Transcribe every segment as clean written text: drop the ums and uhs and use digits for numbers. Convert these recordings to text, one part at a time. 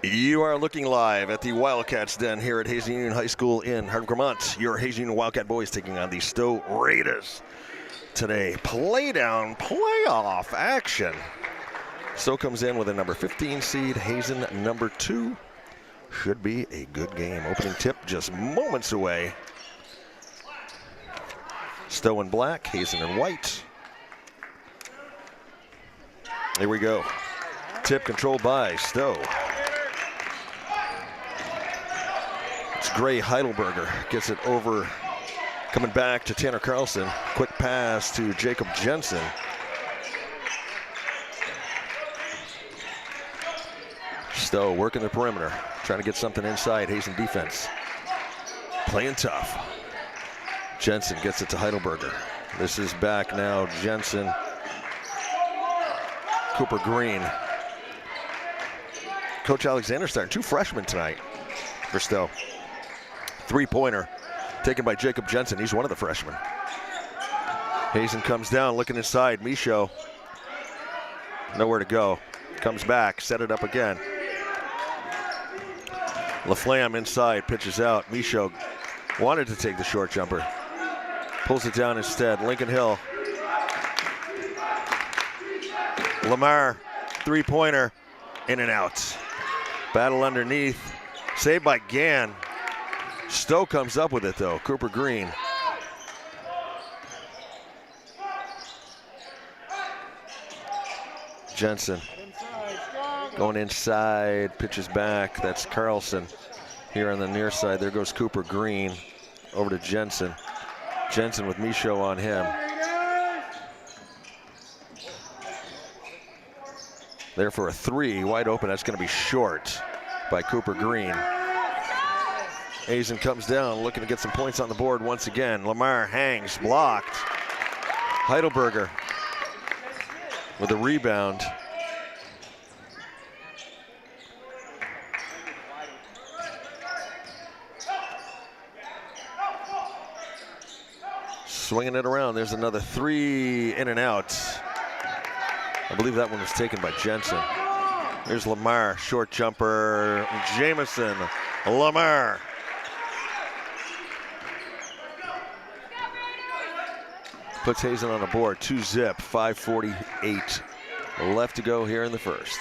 You are looking live at the Wildcats Den here at Hazen Union High School in Hardwick, Vermont. Your Hazen Union Wildcat boys taking on the Stowe Raiders today. Playdown playoff action. Stowe comes in with a number 15 seed, Hazen number 2. Should be a good game. Opening tip just moments away. Stowe in black, Hazen in white. Here we go. Tip controlled by Stowe. It's Gray Heidelberger, gets it over, coming back to Tanner Carlson. Quick pass to Jacob Jensen. Stowe working the perimeter, trying to get something inside. Hazen defense playing tough. Jensen gets it to Heidelberger. This is back now, Jensen. Cooper Green. Coach Alexander starting 2 freshmen tonight for Stowe. 3-pointer taken by Jacob Jensen. He's one of the freshmen. Hazen comes down, looking inside. Michaud, nowhere to go. Comes back, set it up again. LaFlamme inside, pitches out. Michaud wanted to take the short jumper. Pulls it down instead. Lincoln Hill. Lamarre, 3-pointer, in and out. Battle underneath, saved by Gann. Stowe comes up with it though, Cooper Green. Jensen going inside, pitches back. That's Carlson here on the near side. There goes Cooper Green over to Jensen. Jensen with Michaud on him. There for a 3, wide open. That's going to be short by Cooper Green. Hazen comes down, looking to get some points on the board once again. Lamarre hangs, blocked. Heidelberger with a rebound. Swinging it around, there's another 3, in and out. I believe that one was taken by Jensen. Here's Lamarre, short jumper. Jameson Lamarre. Puts Hazen on the board, 2-zip, 5:48 left to go here in the first.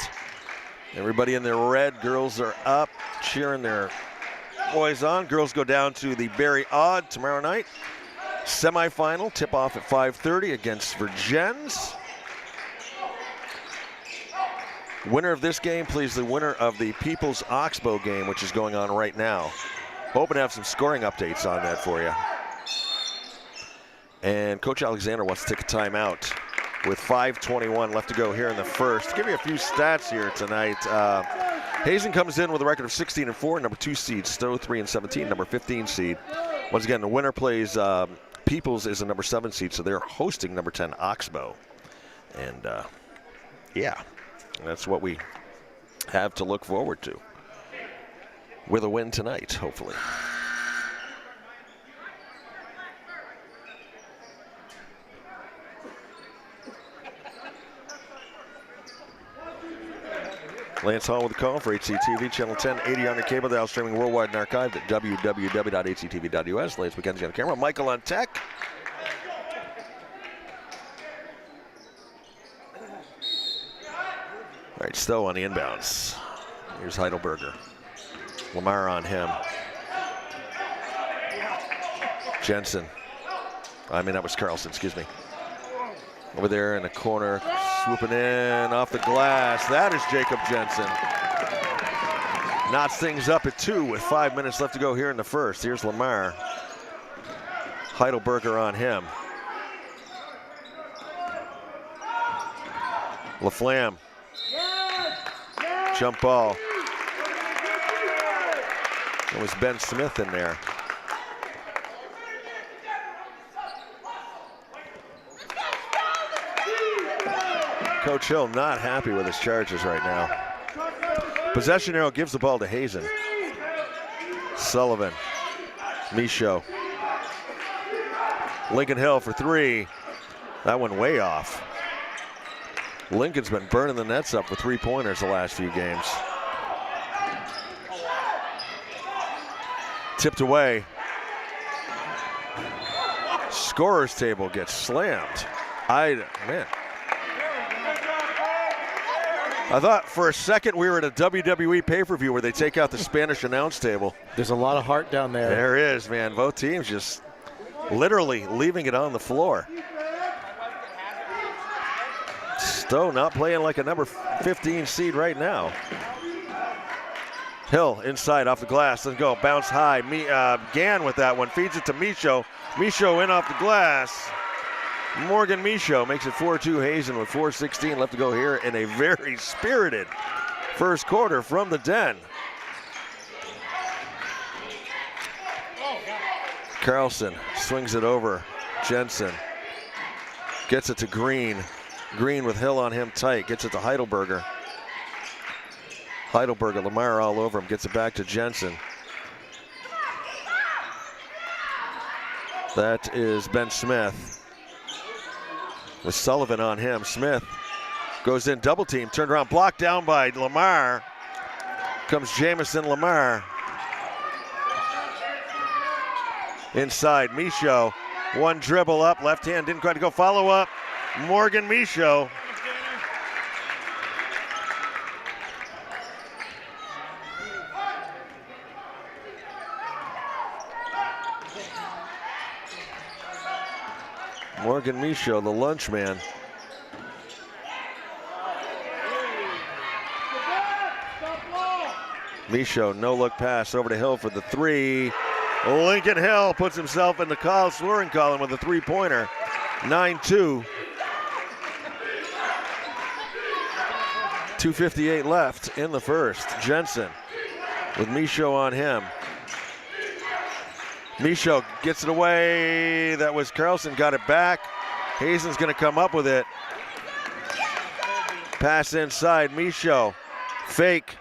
Everybody in their red, girls are up, cheering their boys on. Girls go down to the Barry Odd tomorrow night. Semifinal, tip-off at 5:30 against Virgins. Winner of this game plays the winner of the People's Oxbow game, which is going on right now. Hoping to have some scoring updates on that for you. And Coach Alexander wants to take a timeout with 5:21 left to go here in the first. Give you a few stats here tonight. Hazen comes in with a record of 16-4, number 2 seed. Stowe 3-17, number 15 seed. Once again, the winner plays Peoples is a number 7 seed, so they're hosting number 10 Oxbow. And yeah, that's what we have to look forward to with a win tonight, hopefully. Lance Hall with the call for HCTV, channel 1080 on the cable dial, streaming worldwide and archived at www.hctv.us. Lance McKenzie on camera, Michael on tech. All right, Stowe on the inbounds. Here's Heidelberger. Lamarre on him. Jensen. I mean, that was Carlson, excuse me. Over there in the corner, swooping in off the glass. That is Jacob Jensen. Knots things up at 2 with 5 minutes left to go here in the first. Here's Lamarre. Heidelberger on him. LaFlamme. Jump ball. It was Ben Smith in there. Coach Hill not happy with his charges right now. Possession arrow gives the ball to Hazen. Sullivan. Michaud. Lincoln Hill for 3. That one way off. Lincoln's been burning the nets up with 3-pointers the last few games. Tipped away. Scorer's table gets slammed. Man. I thought for a second we were at a WWE pay-per-view where they take out the Spanish announce table. There's a lot of heart down there. There is, man. Both teams just literally leaving it on the floor. Stowe not playing like a number 15 seed right now. Hill inside off the glass, doesn't go, bounce high. Gann with that one, feeds it to Michaud. Michaud in off the glass. Morgan Michaud makes it 4-2 Hazen with 4:16 left to go here in a very spirited first quarter from the Den. Carlson swings it over. Jensen gets it to Green. Green with Hill on him tight, gets it to Heidelberger. Heidelberger, Lamarre all over him, gets it back to Jensen. That is Ben Smith. With Sullivan on him. Smith goes in double team, turned around, blocked down by Lamarre. Comes Jameson Lamarre. Inside, Michaud. One dribble up, left hand, didn't quite go. Follow up, Morgan Michaud. Morgan Michaud, the lunch man. Michaud, no-look pass over to Hill for the three. Lincoln Hill puts himself in the scoring column with a three-pointer. 9-2. 2:58 left in the first. Jensen with Michaud on him. Michaud gets it away. That was Carlson, got it back. Hazen's going to come up with it. Pass inside, Michaud. Fake.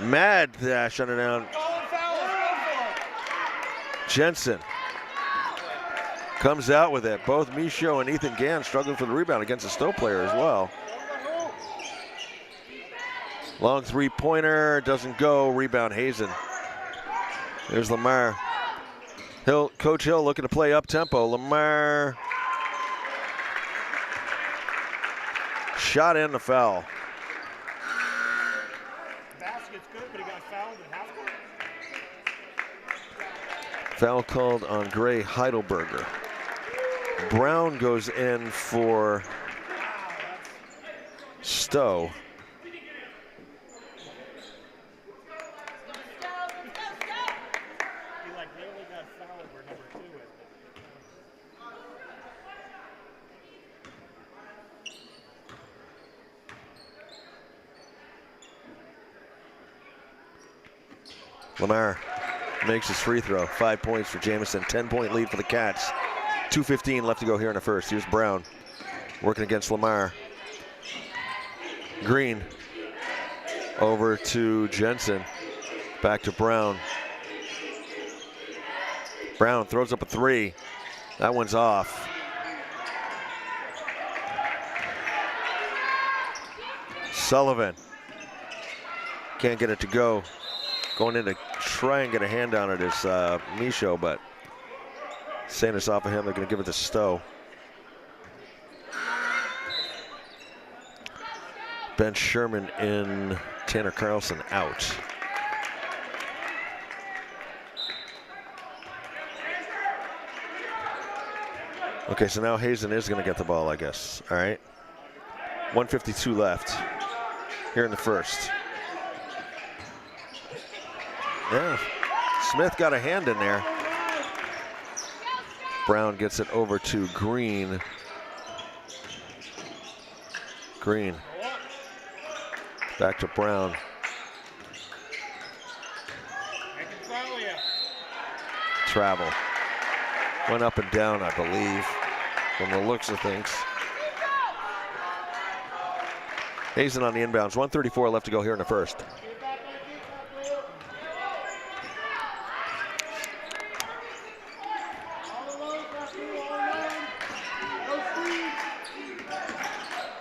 Mad dash under down. Jensen comes out with it. Both Michaud and Ethan Gann struggling for the rebound against a Stowe player as well. Long three-pointer, doesn't go. Rebound Hazen. There's Lamarre. Coach Hill looking to play up-tempo. Lamarre. Shot in the foul. Basket's good, but he got fouled in half court. Foul called on Gray Heidelberger. Brown goes in for Stowe. Lamarre makes his free throw. 5 points for Jameson. 10-point lead for the Cats. 2:15 left to go here in the first. Here's Brown working against Lamarre. Green over to Jensen. Back to Brown. Brown throws up a three. That one's off. Sullivan can't get it to go. Going in to try and get a hand on it is Michaud, but saying this off of him, they're going to give it to Stowe. Ben Sherman in, Tanner Carlson out. Okay, so now Hazen is going to get the ball, I guess. All right. 1:52 left here in the first. Yeah, Smith got a hand in there. Brown gets it over to Green. Green. Back to Brown. Travel. Went up and down, I believe, from the looks of things. Hazen on the inbounds. 1:34 left to go here in the first.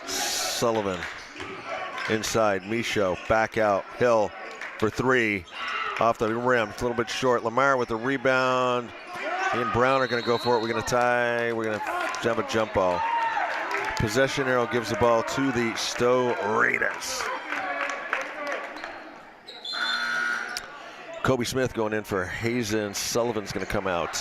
Sullivan inside, Michaud back out, Hill for three, off the rim. It's a little bit short. Lamarre with the rebound. He and Brown are going to go for it. We're going to tie. We're going to have a jump ball. Possession arrow gives the ball to the Stowe Raiders. Kobe Smith going in for Hazen. Sullivan's going to come out.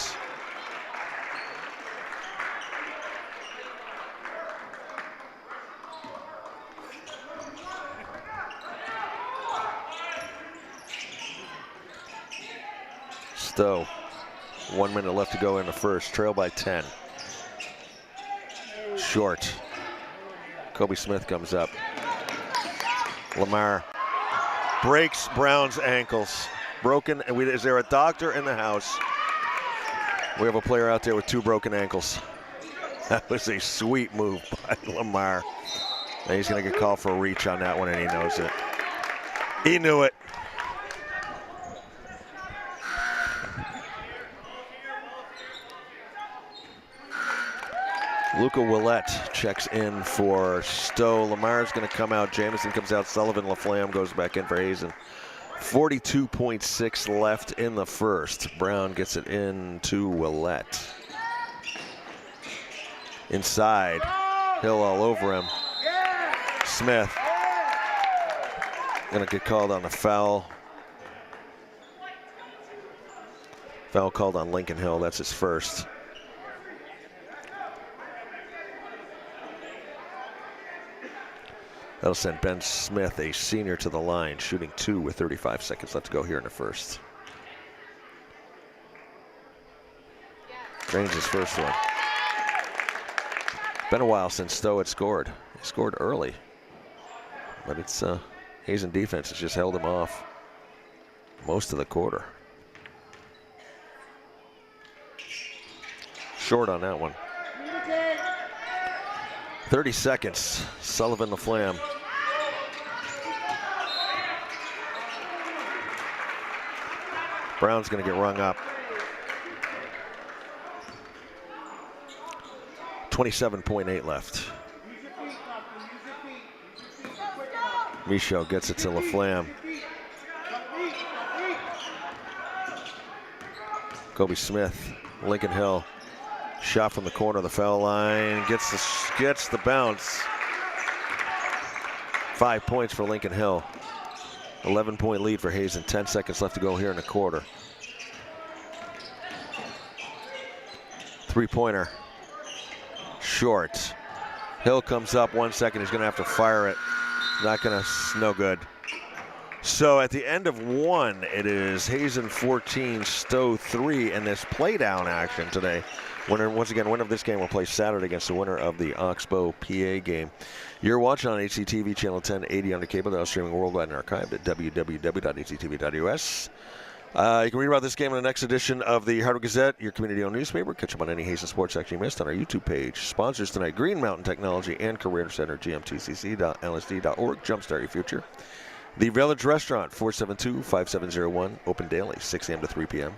Stowe, 1 minute left to go in the first, trail by 10. Short. Kobe Smith comes up. Lamarre breaks Brown's ankles. Broken, and is there a doctor in the house? We have a player out there with 2 broken ankles. That was a sweet move by Lamarre. And he's going to get called for a reach on that one, and he knows it. He knew it. Luca Willett checks in for Stowe. Lamarre's going to come out. Jameson comes out. Sullivan Laflamme goes back in for Hazen. 42.6 left in the first. Brown gets it in to Willett. Inside. Hill all over him. Smith. Going to get called on the foul. Foul called on Lincoln Hill. That's his first. That'll send Ben Smith, a senior, to the line, shooting 2 with 35 seconds left to go here in the first. Drains his first one. Been a while since Stowe had scored. He scored early, but it's Hazen defense has just held him off most of the quarter. Short on that one. 30 seconds. Sullivan Laflamme. Brown's going to get rung up. 27.8 left. Michaud gets it to Laflamme. Kobe Smith, Lincoln Hill. Shot from the corner of the foul line, gets the bounce. 5 points for Lincoln Hill. 11-point lead for Hazen. 10 seconds left to go here in the quarter. Three-pointer. Short. Hill comes up 1 second. He's going to have to fire it. No good. So at the end of one, it is Hazen 14, Stowe 3, and this playdown action today. Winner of this game will play Saturday against the winner of the Oxbow PA game. You're watching on HCTV channel 1080 on the cable, now streaming worldwide and archived at www.hctv.us. You can read about this game in the next edition of the Hardwick Gazette, your community-owned newspaper. Catch up on any Hazen sports action you missed on our YouTube page. Sponsors tonight, Green Mountain Technology and Career Center, gmtcc.lsd.org. Jumpstart your future. The Village Restaurant, 472-5701, open daily, 6 a.m. to 3 p.m.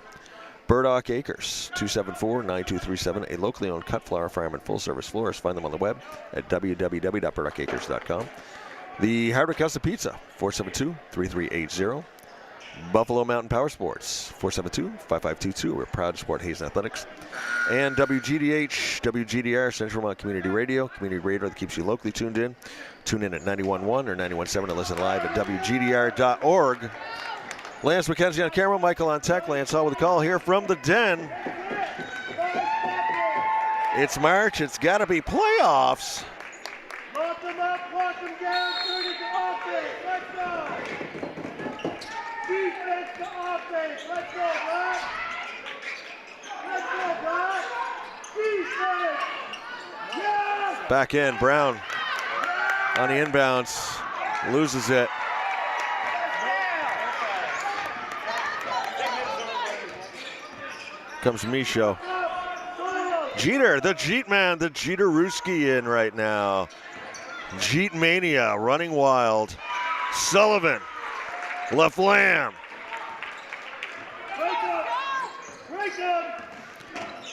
Burdock Acres, 274-9237, a locally owned cut flower farm and full-service florist. Find them on the web at www.burdockacres.com. The Hardwick House of Pizza, 472-3380. Buffalo Mountain Power Sports, 472-5522. We're proud to support Hazen Athletics. And WGDH, WGDR, Central Vermont Community Radio that keeps you locally tuned in. Tune in at 91.1 or 91.7 and listen live at WGDR.org. Lance McKenzie on camera, Michael on tech. Lance Hall with a call here from the Den. It's March. It's got to be playoffs. Lock them up, lock them down, turn it to offense. Let's go. Defense to offense. Let's go, Brock. Let's go, Brock. Defense. Yeah. Back in, Brown on the inbounds. Loses it. Comes Michaud. Jeter, the Jeet man, the Jeter-Ruski in right now. Jeet mania running wild. Sullivan, Laflamme.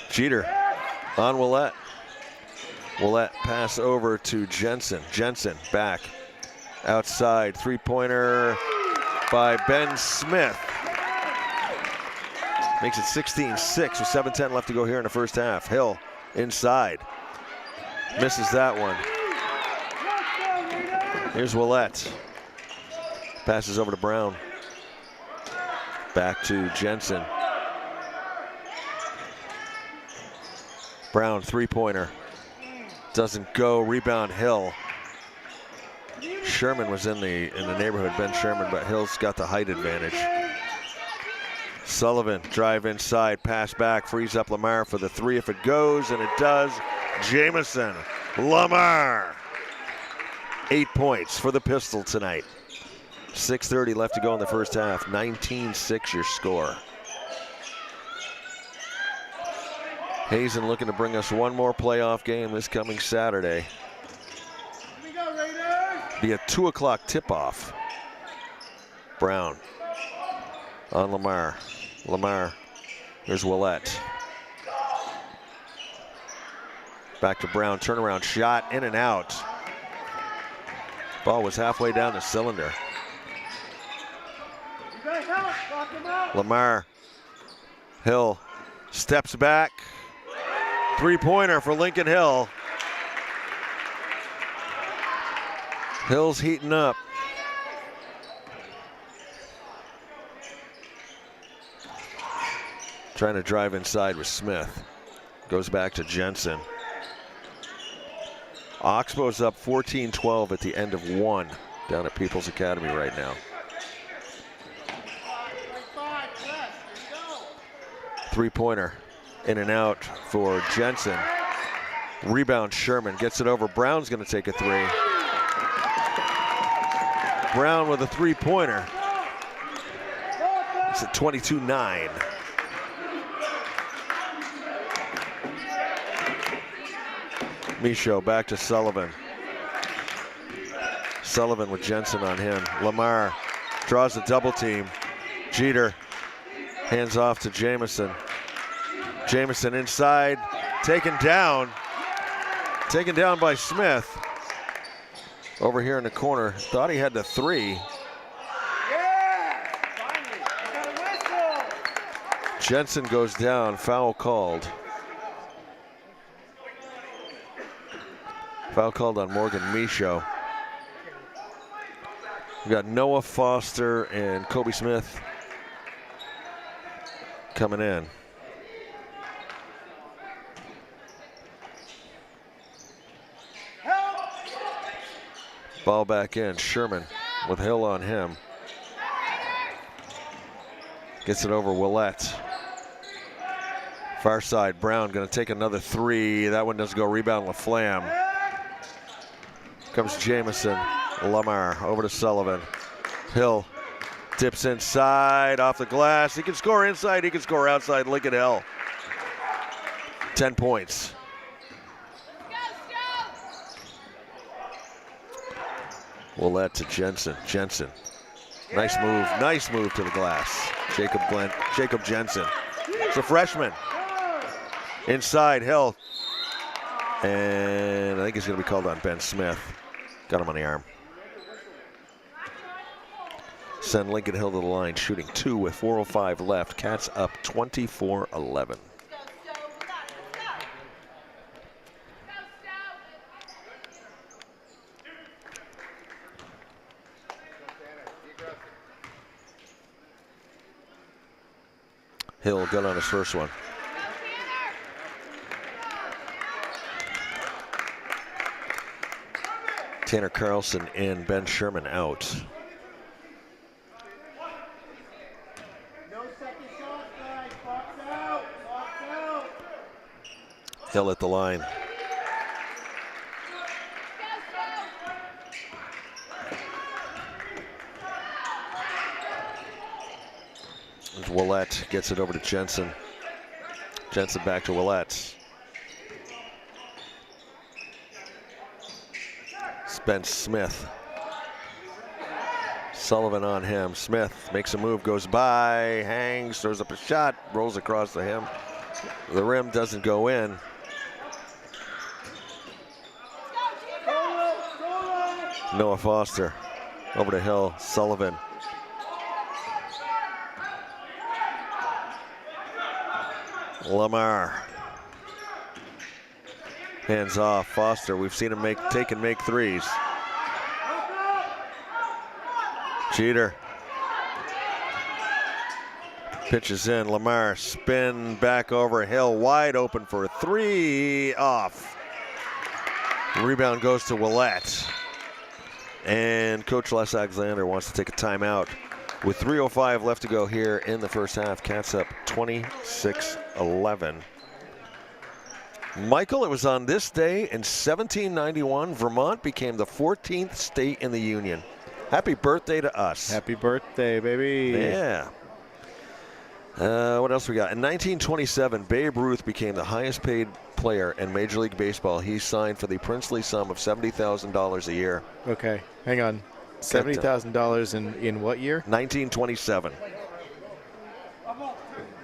Jeter on Willett. Willett pass over to Jensen. Jensen back outside. Three-pointer by Ben Smith. Makes it 16-6 with 7:10 left to go here in the first half. Hill inside. Misses that one. Here's Willett. Passes over to Brown. Back to Jensen. Brown, three-pointer. Doesn't go. Rebound, Hill. Sherman was in the neighborhood, Ben Sherman, but Hill's got the height advantage. Sullivan, drive inside, pass back, frees up Lamarre for the three if it goes, and it does. Jameson Lamarre. 8 points for the Pistol tonight. 6:30 left to go in the first half. 19-6 your score. Hazen looking to bring us one more playoff game this coming Saturday. Be a 2 o'clock tip-off. Brown on Lamarre. Lamarre, here's Willett. Back to Brown, turnaround shot, in and out. Ball was halfway down the cylinder. Lamarre, Hill, steps back. Three-pointer for Lincoln Hill. Hill's heating up. Trying to drive inside with Smith. Goes back to Jensen. Oxbow's up 14-12 at the end of one down at People's Academy right now. Three-pointer in and out for Jensen. Rebound Sherman, gets it over. Brown's gonna take a three. Brown with a three-pointer. It's at 22-9. Michaud back to Sullivan. Sullivan with Jensen on him. Lamarre draws a double team. Jeter hands off to Jameson. Jameson inside, taken down by Smith. Over here in the corner, thought he had the three. Jensen goes down, foul called. Foul called on Morgan Michaud. We got Noah Foster and Kobe Smith coming in. Ball back in, Sherman with Hill on him. Gets it over Willett. Far side, Brown gonna take another three. That one doesn't go, rebound LaFlamme. Comes Jameson, Lamarre over to Sullivan. Hill dips inside, off the glass. He can score inside, he can score outside. Lincoln Hill. 10 points. Willett to Jensen. Jensen. Nice move to the glass. Jacob Jensen. It's a freshman. Inside, Hill. And I think he's going to be called on Ben Smith. Got him on the arm. Send Lincoln Hill to the line, shooting 2 with 4:05 left. Cats up 24-11. Hill got on his first one. Tanner Carlson in, Ben Sherman out. No second shot, guys. Box out. Box out. Hill at the line. Willett gets it over to Jensen. Jensen back to Willett. Spence Smith. Sullivan on him. Smith makes a move, goes by, hangs, throws up a shot, rolls across the rim. The rim doesn't go in. Noah Foster over to Hill. Sullivan. Lamarre. Hands off. Foster. We've seen him take and make threes. Jeter. Pitches in. Lamarre. Spin back over Hill. Wide open for a three. Off. Rebound goes to Willette. And Coach Les Alexander wants to take a timeout. With 3:05 left to go here in the first half, Cats up 26-11. Michael, it was on this day in 1791, Vermont became the 14th state in the Union. Happy birthday to us. Happy birthday, baby. Yeah. What else we got? In 1927, Babe Ruth became the highest paid player in Major League Baseball. He signed for the princely sum of $70,000 a year. Okay, hang on. $70,000 in what year? 1927.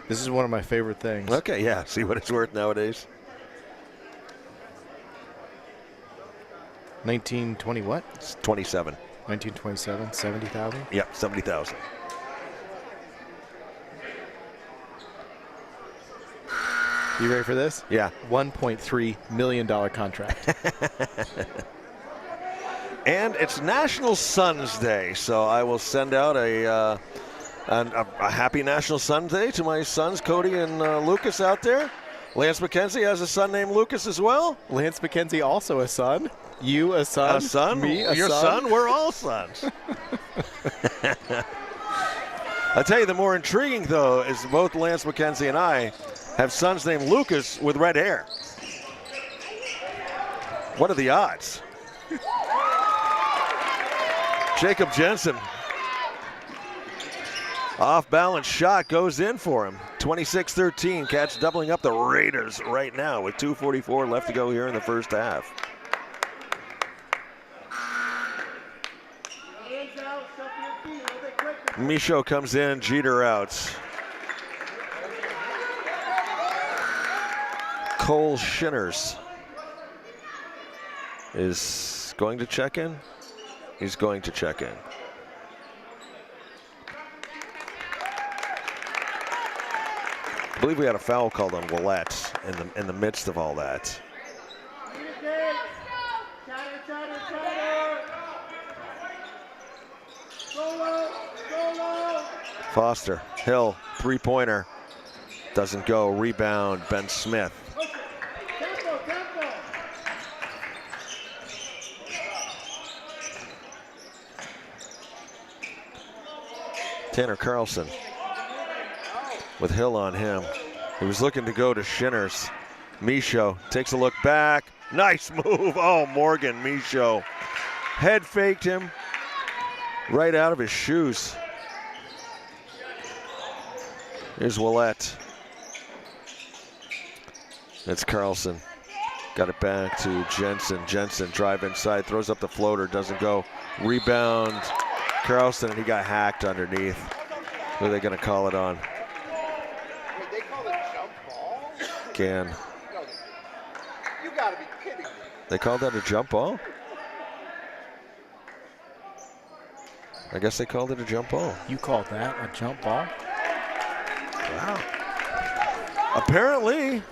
This is one of my favorite things. Okay, yeah. See what it's worth nowadays. 1920 what? It's 27. 1927, 70,000? Yep, 70,000. You ready for this? Yeah. $1.3 million contract. And it's National Sons Day, so I will send out a happy National Sons Day to my sons, Cody and Lucas out there. Lance McKenzie has a son named Lucas as well. Lance McKenzie also a son. You a son. A son? Me a Your son? We're all sons. I'll tell you, the more intriguing, though, is both Lance McKenzie and I have sons named Lucas with red hair. What are the odds? Jacob Jensen. Off balance shot goes in for him. 26-13. Cats doubling up the Raiders right now with 2:44 left to go here in the first half. Michaud comes in, Jeter out. Cole Shinners is going to check in. He's going to check in. I believe we had a foul called on Willette in the midst of all that. Foster, Hill, three-pointer. Doesn't go. Rebound, Ben Smith. Tanner Carlson with Hill on him. He was looking to go to Shinners. Michaud takes a look back. Nice move. Oh, Morgan Michaud. Head faked him right out of his shoes. Here's Willette. It's Carlson. Got it back to Jensen. Jensen drive inside, throws up the floater, doesn't go. Rebound, Carlson, and he got hacked underneath. Who are they going to call it on? Wait, they call it jump ball? Again. No, you gotta be kidding me. They called that a jump ball? I guess they called it a jump ball. You called that a jump ball? Wow. Apparently,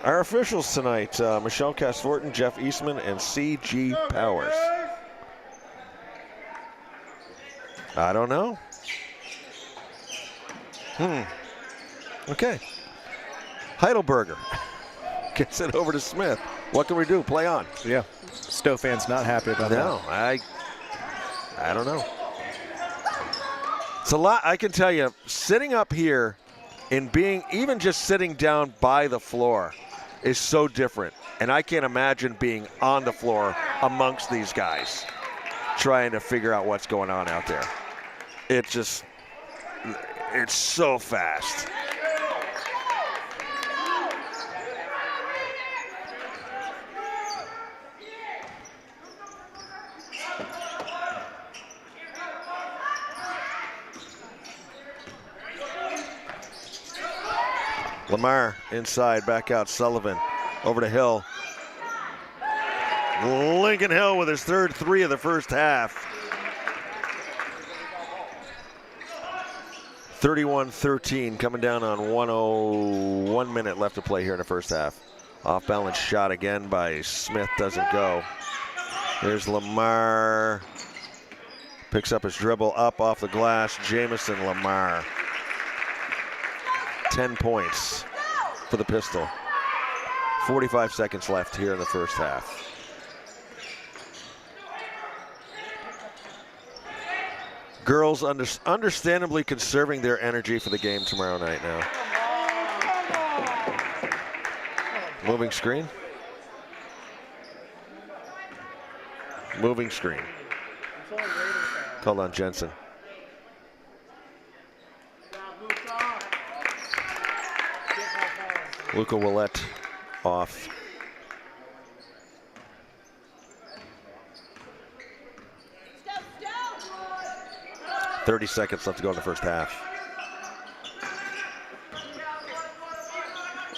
our officials tonight, Michelle Castfortin, Jeff Eastman, and C.G. Powers. I don't know. Okay. Heidelberger gets it over to Smith. What can we do? Play on. Yeah. Stowe fans not happy about No, that. I don't know. It's a lot. I can tell you, sitting up here and being even just sitting down by the floor is so different. And I can't imagine being on the floor amongst these guys trying to figure out what's going on out there. It's so fast. Lamarre inside, back out. Sullivan over to Hill. Lincoln Hill with his third three of the first half. 31-13, coming down on 1 minute left to play here in the first half. Off balance shot again by Smith, doesn't go. Here's Lamarre. Picks up his dribble up off the glass. Jameson Lamarre. 10 points for the Pistol. 45 seconds left here in the first half. Girls understandably conserving their energy for the game tomorrow night now. Moving screen. Moving screen. Called on Jensen. Luca Willette off. Stowe. 30 seconds left to go in the first half.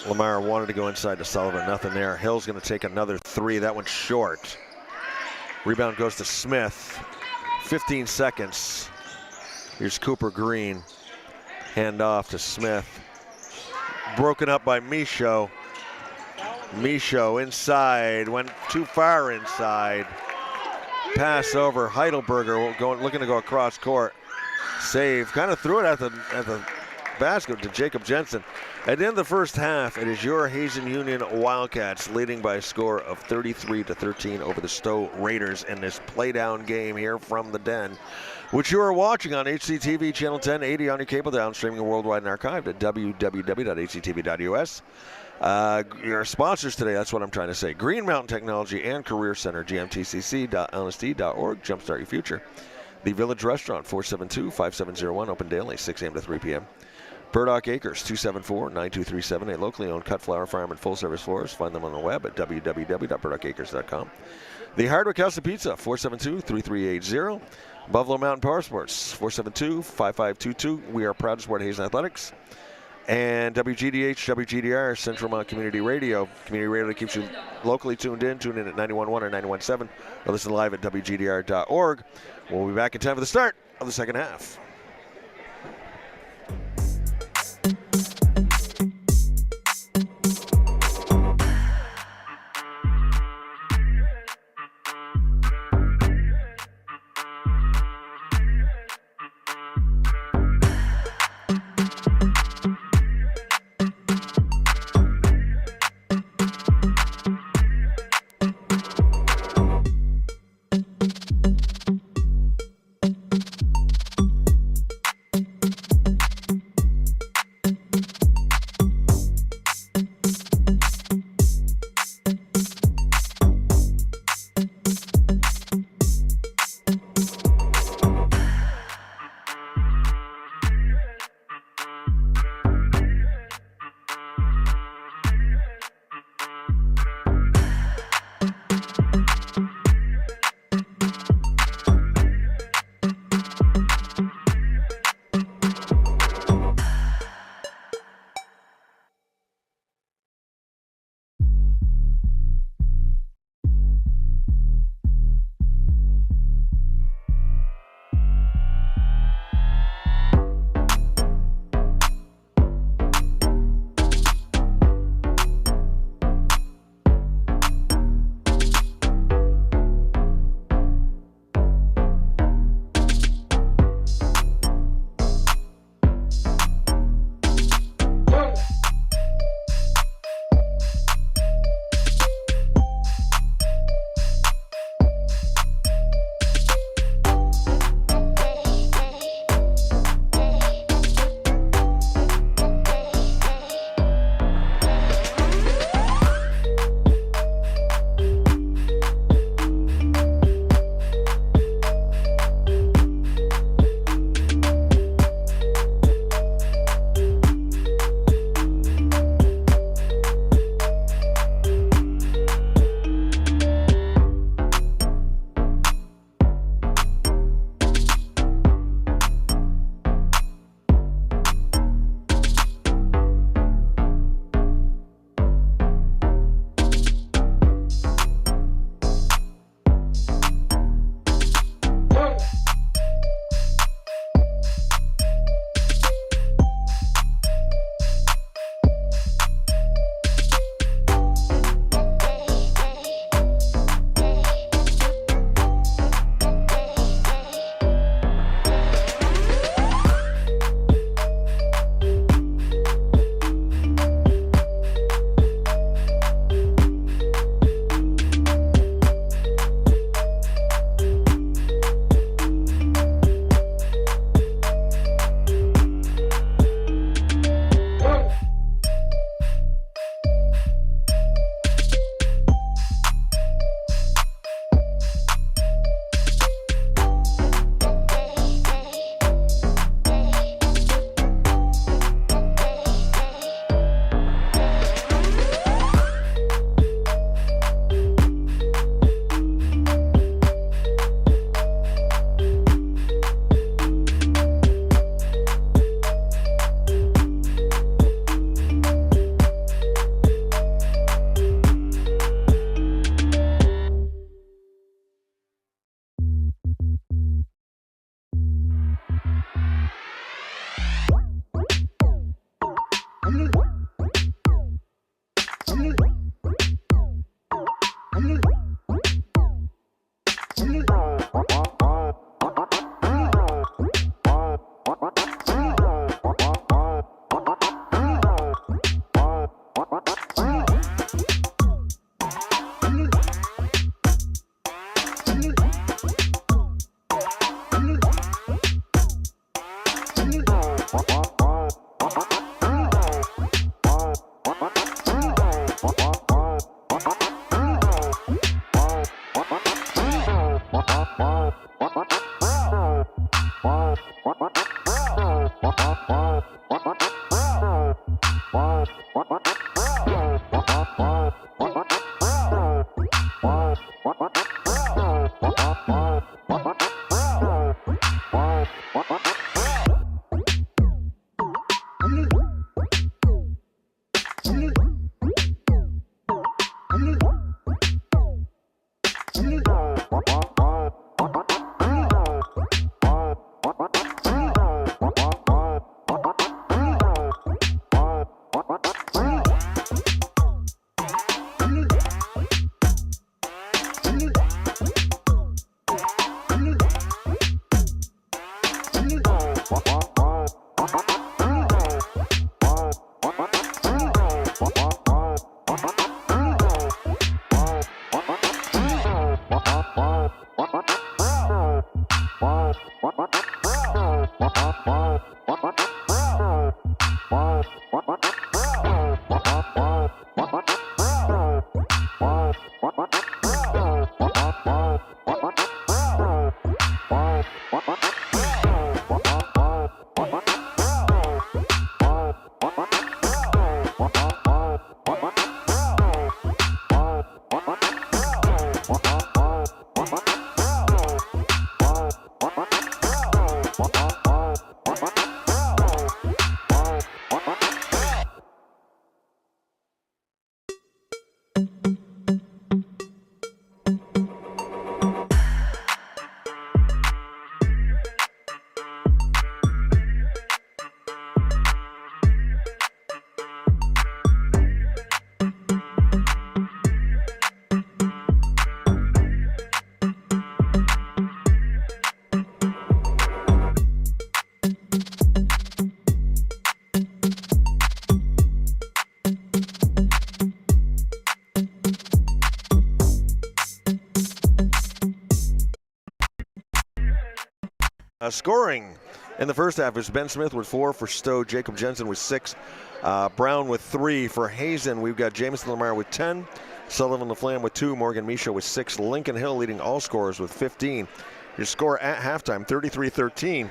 Lamarre wanted to go inside to Sullivan, nothing there. Hill's going to take another three. That one's short. Rebound goes to Smith. 15 seconds. Here's Cooper Green. Hand off to Smith. Broken up by Michaud. Michaud inside, went too far inside. Pass over. Heidelberger looking to go across court. Save. Kind of threw it at the basket to Jacob Jensen. At the end of the first half, it is your Hazen Union Wildcats leading by a score of 33-13 over the Stowe Raiders in this playdown game here from the Den, which you are watching on HCTV Channel 1080 on your cable down, streaming worldwide and archived at www.hctv.us. Your sponsors today, that's what I'm trying to say. Green Mountain Technology and Career Center, gmtcc.lsd.org, Jumpstart Your Future. The Village Restaurant, 472-5701, open daily, 6 a.m. to 3 p.m. Burdock Acres, 274-9237, a locally owned cut flower farm and full-service florist. Find them on the web at www.burdockacres.com. The Hardwick House of Pizza, 472-3380. Buffalo Mountain Power Sports, 472-5522. We are proud to support Hazen Athletics. And WGDH, WGDR, Central Vermont Community Radio. Community radio that keeps you locally tuned in. Tune in at 91.1 or 91.7. Or listen live at WGDR.org. We'll be back in time for the start of the second half. Scoring in the first half is Ben Smith with 4 for Stowe, Jacob Jensen with 6, Brown with 3 for Hazen. We've got Jameson Lamarre with 10, Sullivan LaFlamme with 2, Morgan Michaud with 6, Lincoln Hill leading all scorers with 15. Your score at halftime, 33-13.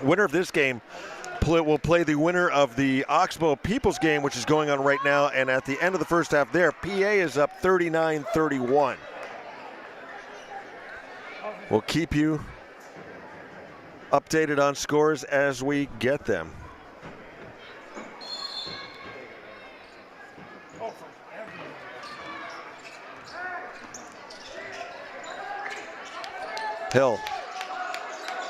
Winner of this game will play the winner of the Oxbow People's game, which is going on right now, and at the end of the first half there, PA is up 39-31. We'll keep you updated on scores as we get them. Hill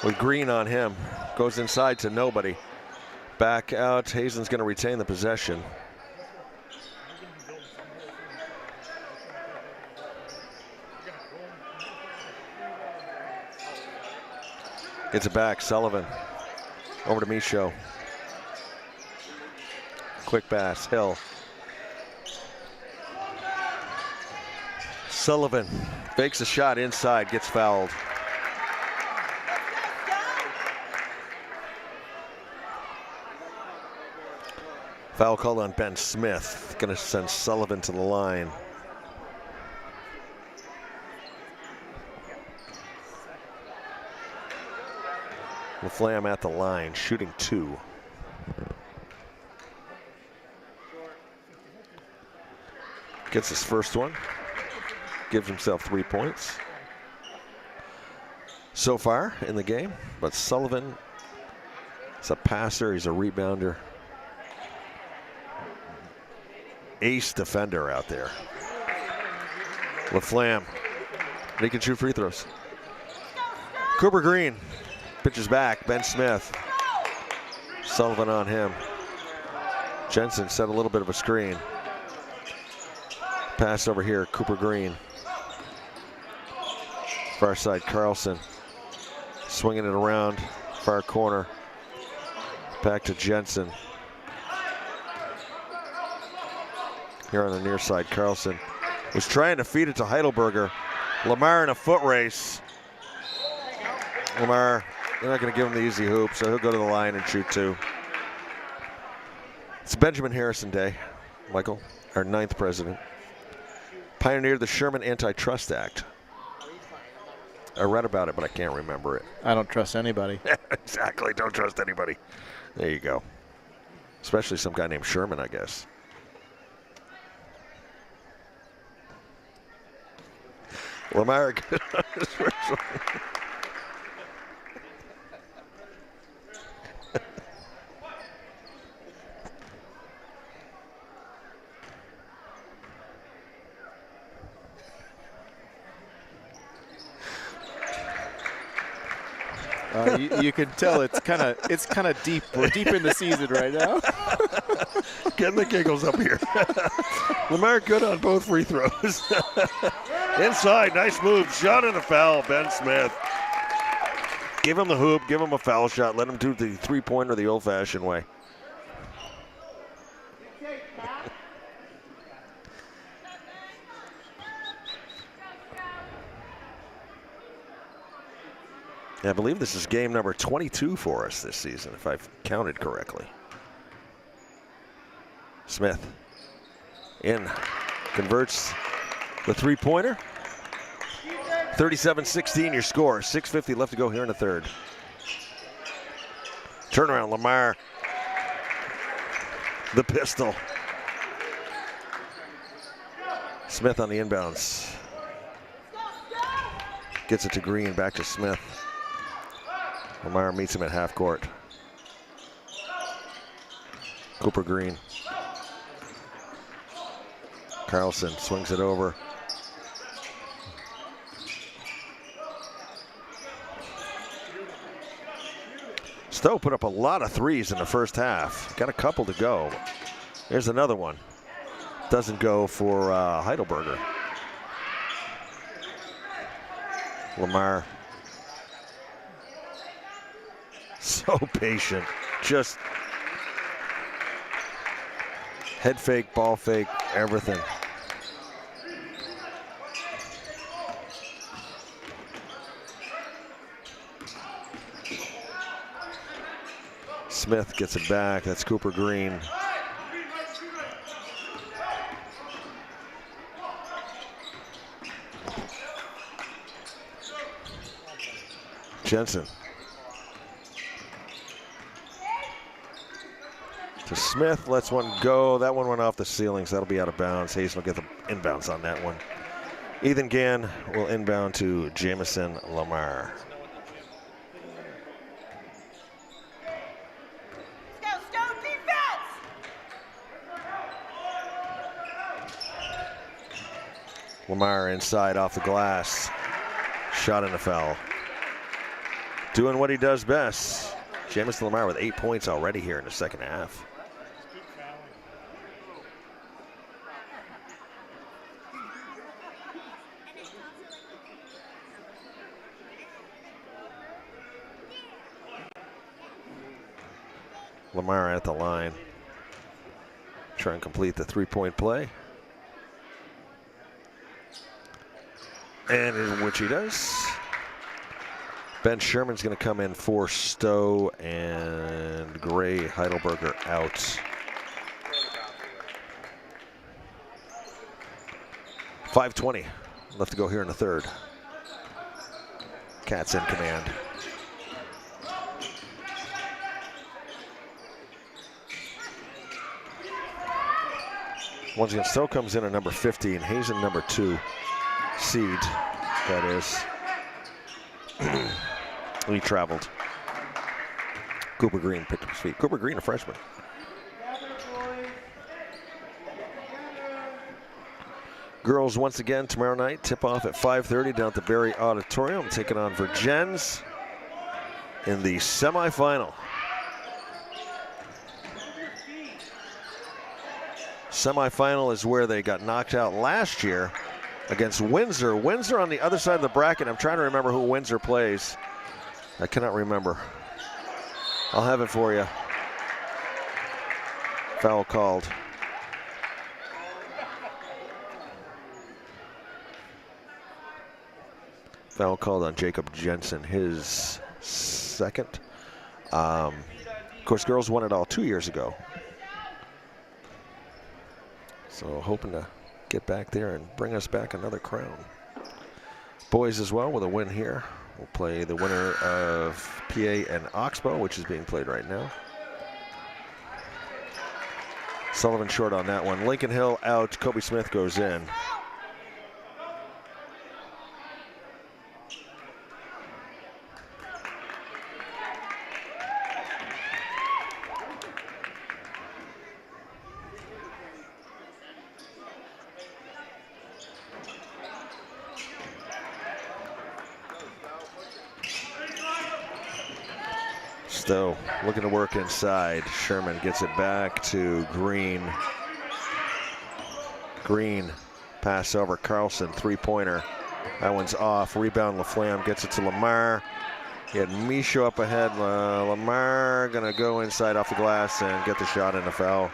with Green on him, goes inside to nobody. Back out, Hazen's going to retain the possession. Gets it back, Sullivan. Over to Michaud. Quick pass, Hill. Sullivan fakes a shot inside, gets fouled. Foul called on Ben Smith. Gonna send Sullivan to the line. LaFlamme at the line, shooting 2. Gets his first one. Gives himself 3 points so far in the game. But Sullivan is a passer, he's a rebounder. Ace defender out there. LaFlamme, he can shoot free throws. Cooper Green pitches back, Ben Smith. Sullivan on him. Jensen set a little bit of a screen. Pass over here, Cooper Green. Far side, Carlson. Swinging it around, far corner. Back to Jensen. Here on the near side, Carlson was trying to feed it to Heidelberger. Lamarre in a foot race. Lamarre They're not going to give him the easy hoop, so he'll go to the line and shoot 2. It's Benjamin Harrison Day, Michael, our 9th president. Pioneered the Sherman Antitrust Act. I read about it, but I can't remember it. I don't trust anybody. Exactly, don't trust anybody. There you go. Especially some guy named Sherman, I guess. Lamarre good on his first one. You can tell it's kind of deep. We're deep in the season right now. Getting the giggles up here. Lamarre good on both free throws. Inside, nice move. Shot and a foul, Ben Smith. Give him the hoop, give him a foul shot. Let him do the three-pointer the old-fashioned way. I believe this is game number 22 for us this season, if I've counted correctly. Smith in, converts the three-pointer. 37-16 your score. 6:50 left to go here in the third. Turnaround, Lamarre. The pistol. Smith on the inbounds. Gets it to Green, back to Smith. Lamarre meets him at half court. Cooper Green. Carlson swings it over. Stowe put up a lot of threes in the first half. Got a couple to go. There's another one. Doesn't go for Heidelberger. Lamarre. So patient. Just head fake, ball fake, everything. Smith gets it back. That's Cooper Green. Jensen. To Smith, lets one go. That one went off the ceiling, so that'll be out of bounds. Hazen will get the inbounds on that one. Ethan Gann will inbound to Jameson Lamarre. Stowe defense! Lamarre inside off the glass. Shot and a foul. Doing what he does best. Jameson Lamarre with 8 points already here in the second half. Lamarre at the line. Try and complete the three-point play. And in which he does. Ben Sherman's going to come in for Stowe and Gray Heidelberger out. .520 left to go here in the third. Cats in command. Once again, Stowe comes in at number 15. Hazen number 2 seed, that is. He traveled. Cooper Green picked up his feet. Cooper Green, a freshman. Girls once again tomorrow night. Tip off at 5:30 down at the Barry Auditorium. Taking on Virgins in the semifinal. Semifinal is where they got knocked out last year against Windsor. Windsor on the other side of the bracket. I'm trying to remember who Windsor plays. I cannot remember. I'll have it for you. Foul called. Foul called on Jacob Jensen, his second. Of course, girls won it all 2 years ago. So hoping to get back there and bring us back another crown. Boys as well with a win here. We'll play the winner of PA and Oxbow, which is being played right now. Sullivan short on that one. Lincoln Hill out. Kobe Smith goes in. Stowe looking to work inside. Sherman gets it back to Green. Green pass over Carlson, three-pointer. That one's off. Rebound LaFlamme gets it to Lamarre. He had Michaud up ahead. Lamarre gonna go inside off the glass and get the shot and the foul.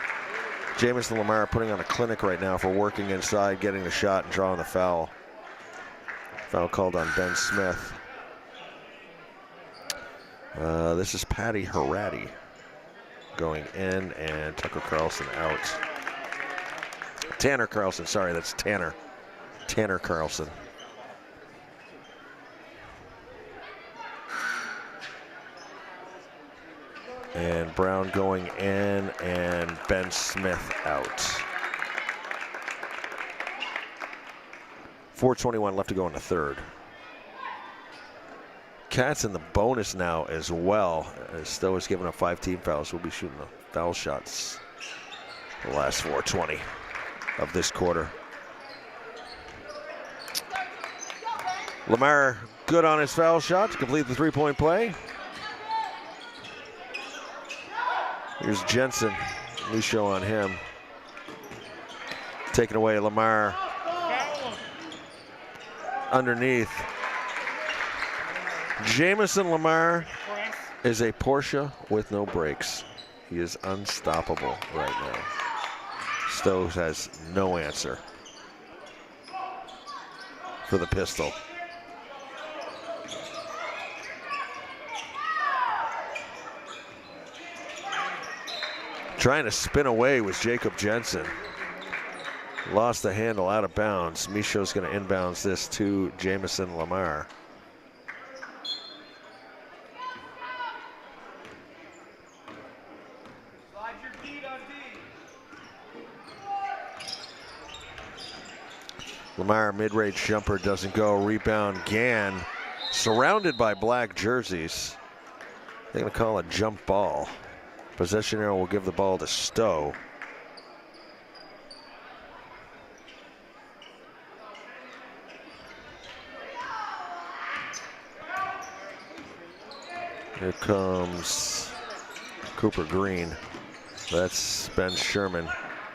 Jameson Lamarre putting on a clinic right now for working inside, getting the shot and drawing the foul. Foul called on Ben Smith. This is Patty Harati going in and Tucker Carlson out. Tanner Carlson, sorry, that's Tanner. Tanner Carlson. And Brown going in and Ben Smith out. 4:21 left to go in the third. Cats in the bonus now as well. As Stowe is giving up 5 team fouls. We'll be shooting the foul shots the last 4:20 of this quarter. Lamarre good on his foul shot to complete the three-point play. Here's Jensen. Michaud on him. Taken away, Lamarre. Underneath. Jameson Lamarre is a Porsche with no brakes. He is unstoppable right now. Stowe has no answer for the pistol. Trying to spin away was Jacob Jensen. Lost the handle out of bounds. Michaud's going to inbounds this to Jameson Lamarre. Lamarre mid-range jumper doesn't go. Rebound Gann, surrounded by black jerseys. They're going to call a jump ball. Possession arrow will give the ball to Stowe. Here comes Cooper Green. That's Ben Sherman.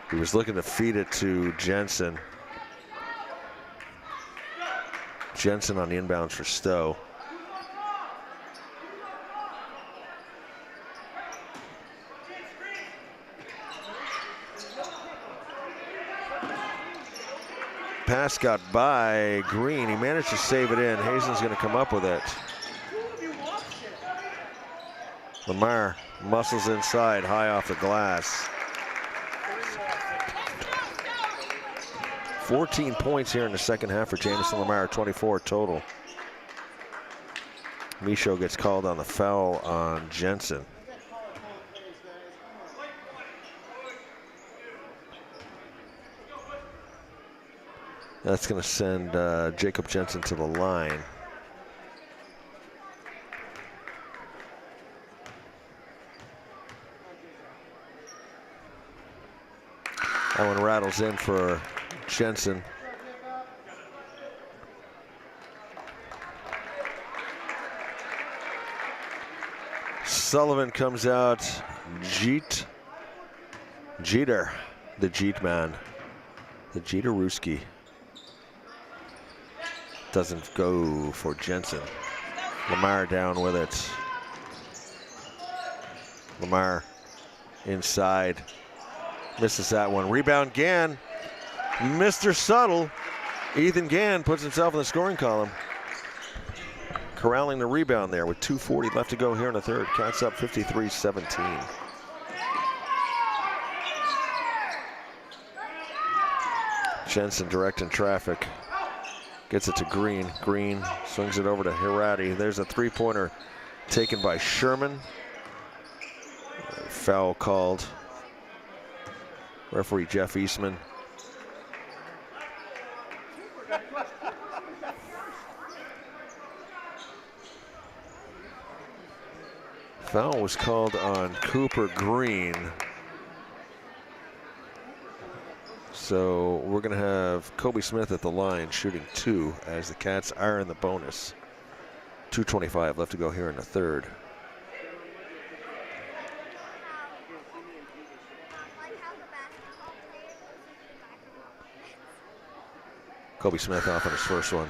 He was looking to feed it to Jensen. Jensen on the inbounds for Stowe. Pass got by Green. He managed to save it in. Hazen's going to come up with it. Lamarre muscles inside, high off the glass. 14 points here in the second half for Jameson Lamarre, 24 total. Michaud gets called on the foul on Jensen. That's going to send Jacob Jensen to the line. That one rattles in for Jensen. Sullivan comes out. Jeter, the Jeet man, the Jeter-Ruski. Doesn't go for Jensen. Lamarre down with it. Lamarre inside. Misses that one. Rebound Gann. Mr. Subtle. Ethan Gann puts himself in the scoring column. corralling the rebound there with 2:40 left to go here in the third. Cats up 53-17. Jensen directing traffic. Gets it to Green. Green swings it over to Hirati. There's a three-pointer taken by Sherman. Foul called. Referee Jeff Eastman. Foul was called on Cooper Green. So we're going to have Kobe Smith at the line shooting 2 as the Cats are in the bonus. 2:25 left to go here in the third. Kobe Smith off on his first one.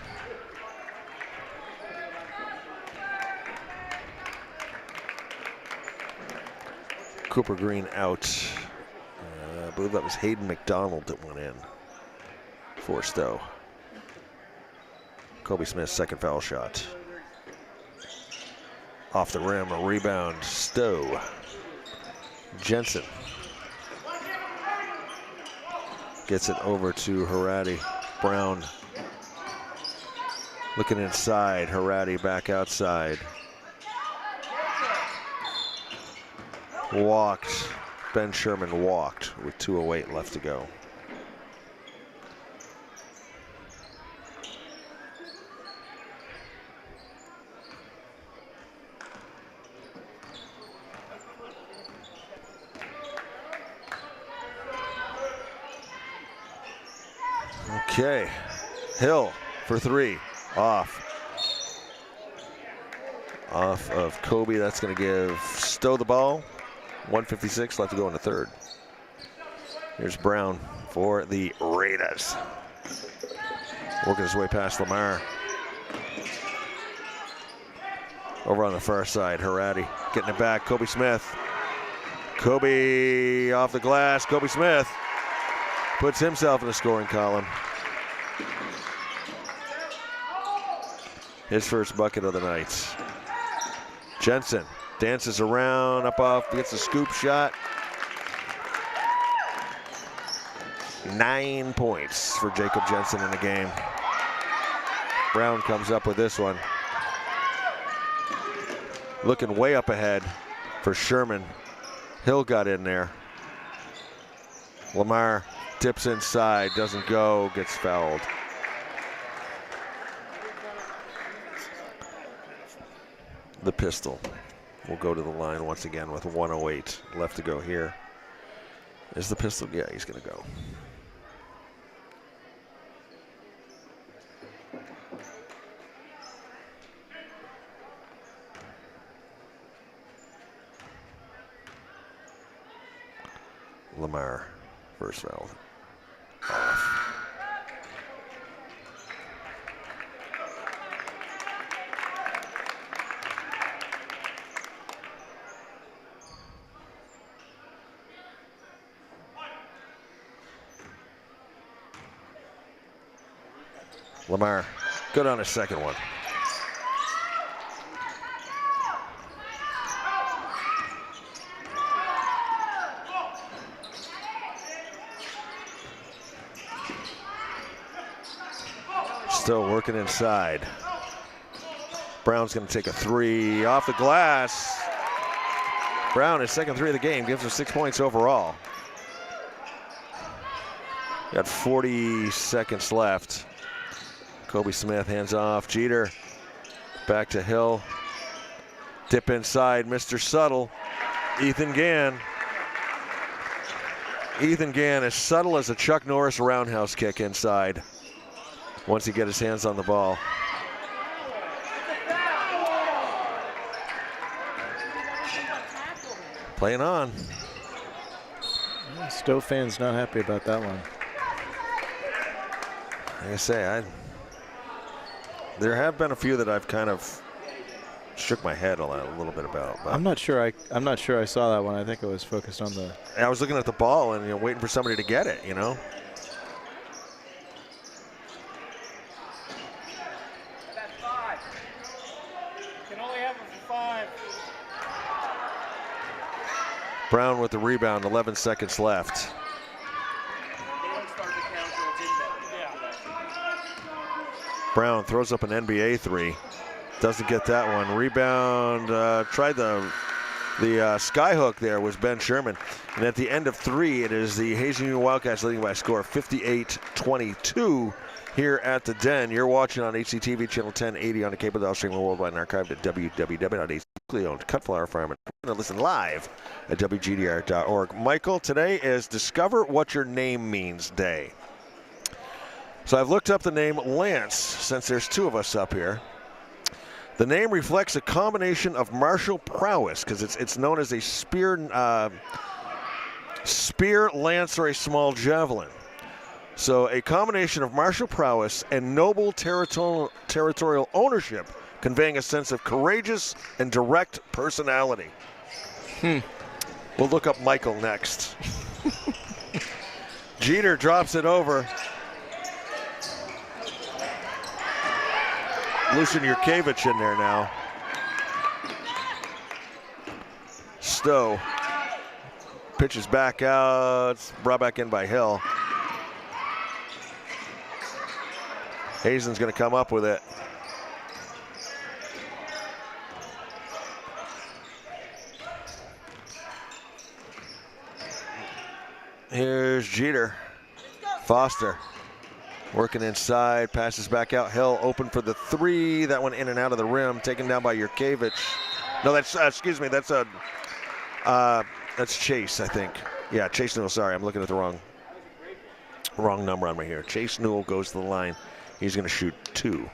Cooper Green out. I believe that was Hayden McDonald that went in for Stowe. Kobe Smith's second foul shot. Off the rim, a rebound, Stowe. Jensen gets it over to Hirati. Brown looking inside, Hirati back outside. Walked. Ben Sherman walked with 2:08 left to go. Okay, Hill for 3, off of Kobe. That's going to give Stowe the ball. 1:56 left to go in the third. Here's Brown for the Raiders. Working his way past Lamarre. Over on the far side, Hirati getting it back. Kobe Smith. Kobe off the glass. Kobe Smith puts himself in the scoring column. His first bucket of the night. Jensen dances around, up off, gets a scoop shot. 9 points for Jacob Jensen in the game. Brown comes up with this one. Looking way up ahead for Sherman. Hill got in there. Lamarre tips inside, doesn't go, gets fouled. The pistol will go to the line once again with 1:08 left to go here. Is the pistol? Yeah, he's going to go. Lamarre, first foul. Off. Lamarre, good on his second one. Still working inside. Brown's going to take a 3 off the glass. Brown, his second 3 of the game, gives him 6 points overall. Got 40 seconds left. Kobe Smith hands off. Jeter back to Hill. Dip inside, Mr. Subtle. Ethan Gann. Ethan Gann as subtle as a Chuck Norris roundhouse kick inside once he gets his hands on the ball. Playing on. Stowe fans not happy about that one. Like I say, there have been a few that I've kind of shook my head a little bit about. I'm not sure I saw that one. I think it was focused on the. I was looking at the ball and waiting for somebody to get it. Brown with the rebound, 11 seconds left. Brown throws up an NBA three. Doesn't get that one. Rebound, tried the skyhook there was Ben Sherman. And at the end of three, it is the Hazen Union Wildcats leading by a score of 58-22 here at the Den. You're watching on HCTV channel 1080 on the cable dial, streaming worldwide and archived at www.hctv.com. Owned Cut Flower Farm. And listen live at WGDR.org. Michael, today is Discover What Your Name Means Day. So I've looked up the name Lance, since there's two of us up here. The name reflects a combination of martial prowess, because it's known as a spear, lance, or a small javelin. So a combination of martial prowess and noble territorial ownership, conveying a sense of courageous and direct personality. We'll look up Michael next. Jeter drops it over. Lucian Jurkevich in there now. Stowe pitches back out. It's brought back in by Hill. Hazen's going to come up with it. Here's Jeter. Foster working inside, passes back out. Hill open for the three. That one in and out of the rim, taken down by Jurkevich. No, that's excuse me. That's Chase, I think. Yeah, Chase Newell. Sorry, I'm looking at the wrong number on my here. Chase Newell goes to the line. He's going to shoot two.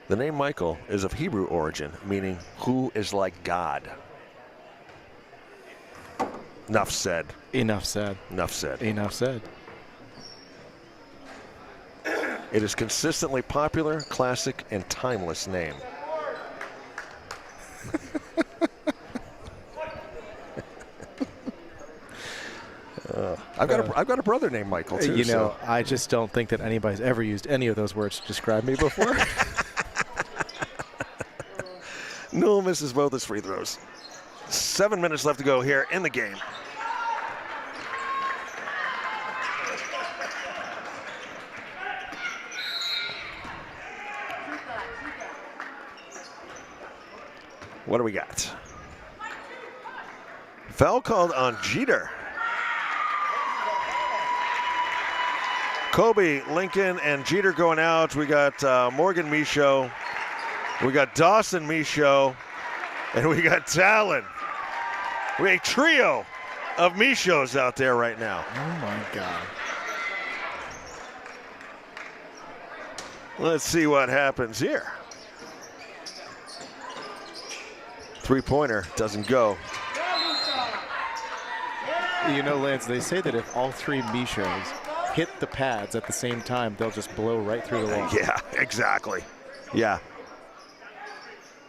The name Michael is of Hebrew origin, meaning who is like God. Enough said. Enough said. Enough said. Enough said. It is consistently popular, classic, and timeless name. I've got a brother named Michael too. You know, I just don't think that anybody's ever used any of those words to describe me before. Newell misses both his free throws. 7 minutes left to go here in the game. What do we got? Foul called on Jeter. Kobe, Lincoln, and Jeter going out. We got Morgan Michaud. We got Dawson Michaud. And we got Talon. We have a trio of Michauds out there right now. Oh, my God. Let's see what happens here. Three-pointer doesn't go. You know, Lance, they say that if all three Michauds hit the pads at the same time, they'll just blow right through the wall. Yeah, exactly. Yeah.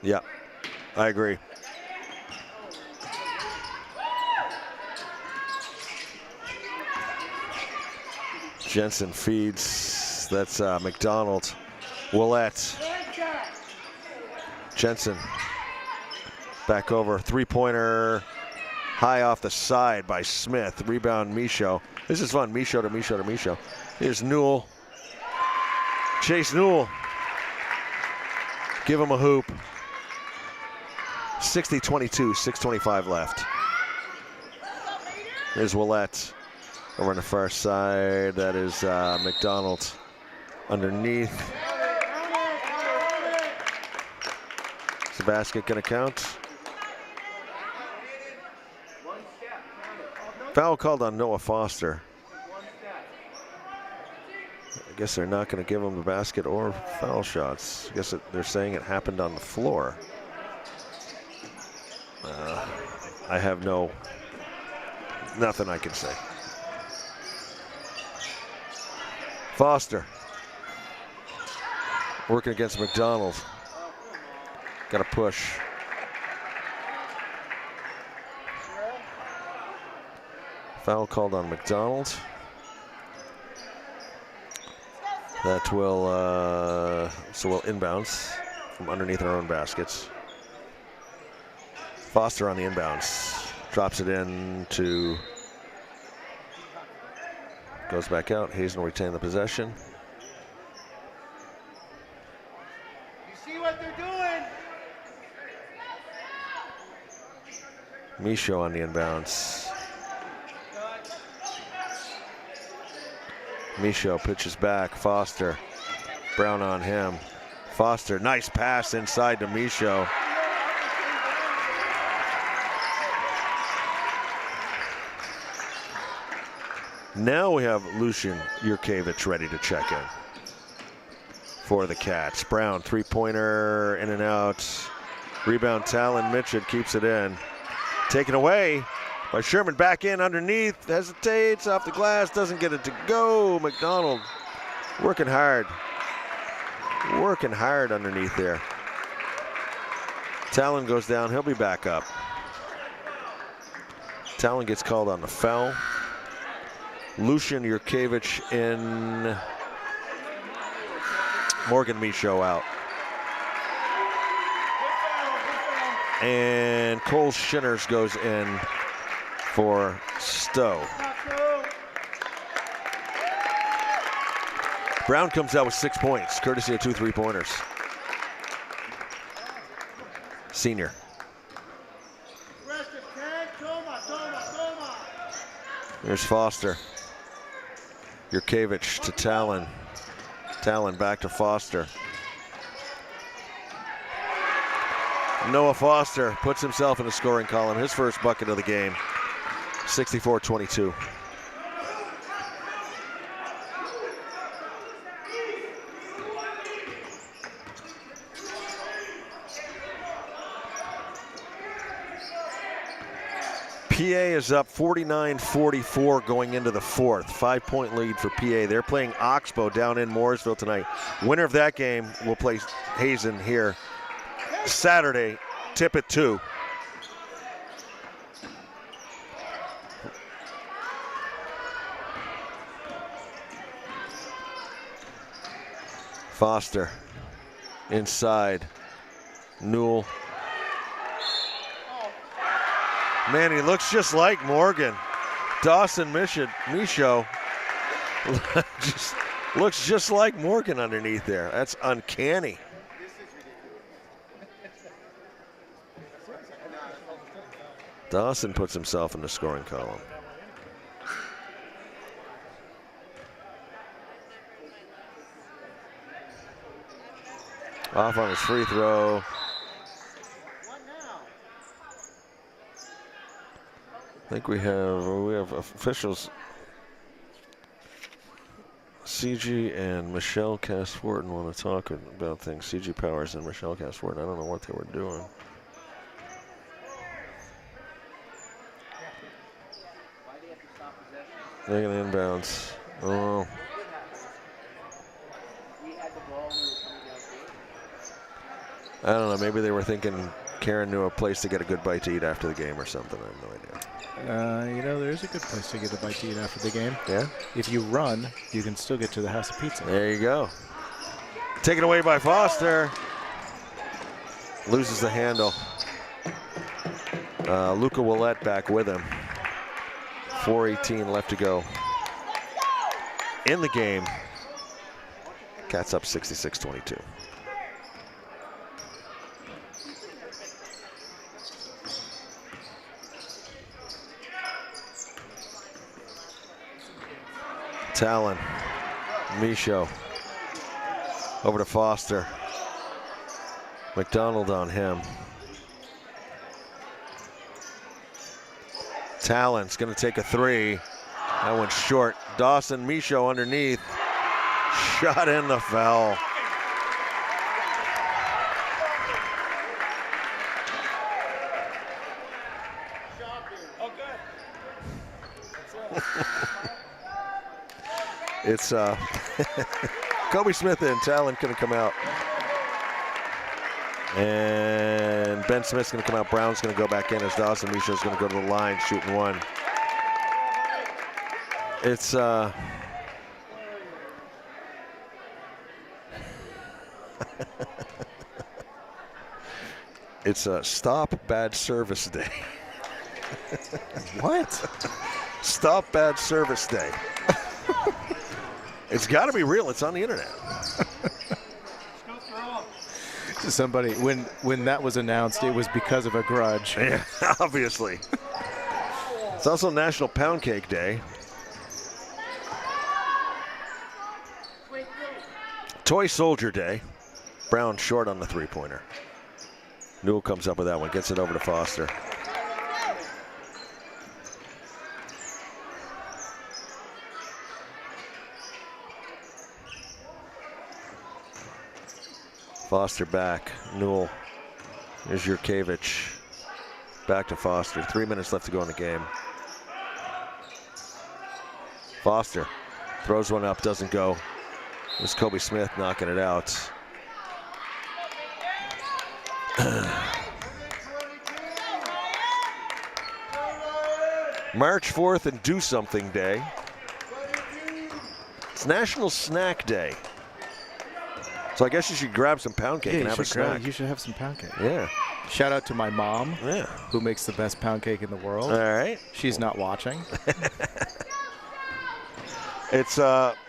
Yeah, I agree. Jensen feeds. That's McDonald. Willette. Jensen. Back over. Three-pointer. High off the side by Smith. Rebound Michaud. This is fun. Michaud to Michaud to Michaud. Here's Newell. Chase Newell. Give him a hoop. 60-22, 6:25 left. Here's Willette over on the far side. That is McDonald underneath. Is the basket going to count? Foul called on Noah Foster. I guess they're not going to give him the basket or foul shots. I guess they're saying it happened on the floor. I have nothing I can say. Foster working against McDonald. Got to push. Foul called on McDonald. That will so we'll inbounds from underneath our own baskets. Foster on the inbounds. Drops it in to, goes back out. Hazen will retain the possession. You see what they're doing? Michaud on the inbounds. Michaud pitches back. Foster. Brown on him. Foster, nice pass inside to Michaud. Now we have Lucian Jurkiewicz ready to check in for the Cats. Brown, three-pointer, in and out. Rebound, Talon Mitchell keeps it in. Taken away by Sherman, back in underneath, hesitates off the glass, doesn't get it to go. McDonald working hard underneath there. Talon goes down, he'll be back up. Talon gets called on the foul. Lucian Jurkiewicz in. Morgan Michaud out. And Cole Shinners goes in for Stowe. Brown comes out with 6 points, courtesy of 2 3-pointers. Senior. There's Foster. Jurkiewicz to Talon. Talon back to Foster. Noah Foster puts himself in the scoring column. His first bucket of the game. 64-22. PA is up 49-44 going into the fourth. 5-point lead for PA. They're playing Oxbow down in Mooresville tonight. Winner of that game will play Hazen here Saturday. Tip at 2. Foster inside. Newell. Man, he looks just like Morgan. Dawson Michaud just looks just like Morgan underneath there. That's uncanny. Dawson puts himself in the scoring column. Off on his free throw. I think we have officials. CG and Michelle Castfortin want to talk about things. CG Powers and Michelle Castfortin. I don't know what they were doing. They're going to inbounds. Oh. I don't know. Maybe they were thinking Karen knew a place to get a good bite to eat after the game or something. I have no idea. You know, there is a good place to get a bite to eat after the game. Yeah? If you run, you can still get to the House of Pizza. There you go. Taken away by Foster. Loses the handle. Luca Willette back with him. 4:18 left to go in the game. Cats up 66-22. Talon, Michaud, over to Foster. McDonald on him. Talon's gonna take a 3. That one's short. Dawson Michaud underneath. Shot in the foul. It's Kobe Smith and Talon gonna come out. And Ben Smith's gonna come out. Brown's gonna go back in as Dawson Michaud's gonna go to the line, shooting 1. It's It's a Stop Bad Service Day. What? Stop Bad Service Day. It's got to be real. It's on the internet. Somebody, when that was announced, it was because of a grudge. Yeah, obviously. It's also National Pound Cake Day. Toy Soldier Day. Brown short on the three-pointer. Newell comes up with that one, gets it over to Foster. Foster back. Newell. Here's Jurkevich. Back to Foster. 3 minutes left to go in the game. Foster throws one up, doesn't go. It was Kobe Smith knocking it out. March 4th and Do Something Day. It's National Snack Day. So I guess you should grab some pound cake and have a snack. You should have some pound cake. Yeah. Shout out to my mom, Yeah. who makes the best pound cake in the world. All right. She's not watching. It's